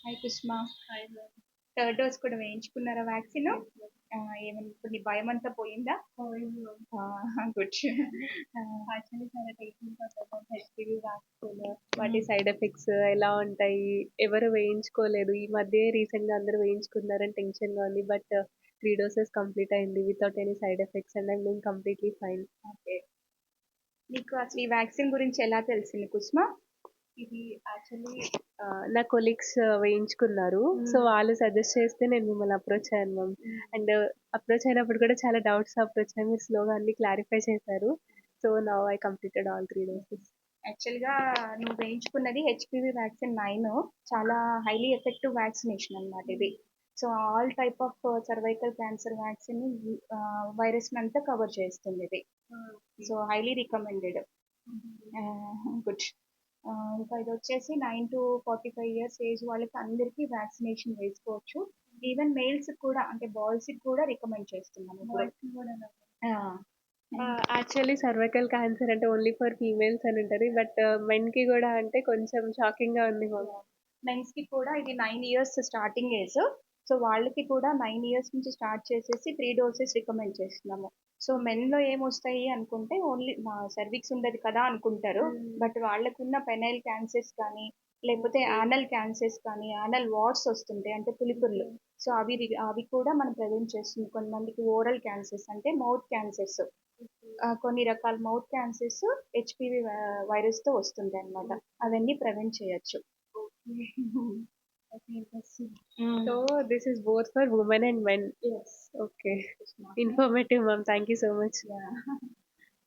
Hi Kusuma. Hi ma'am. Third dose కూడా వేయించుకున్నారా vaccine? ఏమన్నా ఇప్పుడు నీ భయమంతా పోయిందా? పోయింది మ్యామ్. గుడ్. యాక్చువల్లీ చాలా టేకింగ్ పడ్డాను హెచ్పివి వ్యాక్సిన్. వాటి హ్మ్. సైడ్ ఎఫెక్ట్స్ ఎలా ఉంటాయి? ఎవరు వేయించుకోలేదు. ఈ మధ్య రీసెంట్‌గా అందరూ వేయించుకున్నారని టెన్షన్‌గా ఉంది. బట్ 3 డోసెస్ కంప్లీట్ అయింది without any side effects and I'm doing completely fine. Okay. నీకు అసలు ఈ వ్యాక్సిన్ గురించి ఎలా తెలిసింది కుసుమ? ఇది యాక్చువల్లీ నా కొలీగ్స్ వేయించుకున్నారు. సో, వాళ్ళు సజెస్ట్ చేస్తే నేను మిమ్మల్ని అప్రోచ్ అయ్యాను మ్యామ్. అండ్ అప్రోచ్ అయినప్పుడు కూడా చాలా డౌట్స్ అప్రోచ్ అయ్యాయి. మీరు స్లోగా అన్ని క్లారిఫై చేశారు. So, now I completed all 3 doses. యాక్చువల్‌గా నువ్వు వేయించుకున్నది హెచ్‌పివి వ్యాక్సిన్ 9 చాలా హైలీ ఎఫెక్టివ్ వ్యాక్సినేషన్ అన్నమాట ఇది. So, all type of cervical cancer vaccine వైరస్‌ని అంతా కవర్ చేస్తుంది ఇది. So, highly recommended. గుడ్. ఇంకా ఇదొచ్చేసి 9-45 ఇయర్స్ ఏజ్ వాళ్ళకి అందరికీ వ్యాక్సినేషన్ వేసుకోవచ్చు. ఈవెన్ మేల్స్‌కి కూడా అంటే బాయ్స్‌కి కూడా రికమెండ్ చేస్తున్నాము ఇప్పుడు. బాయ్స్‌కి కూడానా? ఆ! యాక్చువల్లీ సర్వైకల్ క్యాన్సర్ అంటే ఓన్లీ ఫర్ ఫీమేల్స్ అని ఉంటది. బట్ మెన్‌కి గూడా అంటే కొంచెం షాకింగ్‌గా ఉంది మ్యామ్. మెన్స్‌కి కూడా ఇది 9 ఇయర్స్ స్టార్టింగ్ ఏజ్. సో, వాళ్ళకి కూడా 9 ఇయర్స్ నుంచి స్టార్ట్ చేసేసి 3 డోసెస్ రికమెండ్ చేస్తున్నాము. సో, మెన్‌లో ఏమొస్తాయి అనుకుంటే ఓన్లీ సర్విక్స్ ఉండదు కదా అనుకుంటారు. బట్ వాళ్ళకున్న పెనైల్ క్యాన్సర్స్ కానీ, లేకపోతే యానల్ క్యాన్సర్స్ కానీ, యానల్ వార్డ్స్ వస్తుంటాయి అంటే పులిపుర్లు. సో, అవి కూడా మనం ప్రివెంట్ చేస్తుంది. కొంతమందికి ఓరల్ క్యాన్సర్స్ అంటే మౌత్ క్యాన్సర్స్. కొన్ని రకాల మౌత్ క్యాన్సర్స్ హెచ్‌పివి వైరస్‌తో వస్తుంటాయన్నమాట. అవన్నీ ప్రివెంట్ చేయొచ్చు. ఓకే. ఇంట్రెస్టింగ్. హ్మ్. So, this is both for women and men. Yes. Okay. Yes, ma'am. Informative ma'am. Thank you so much. Yeah.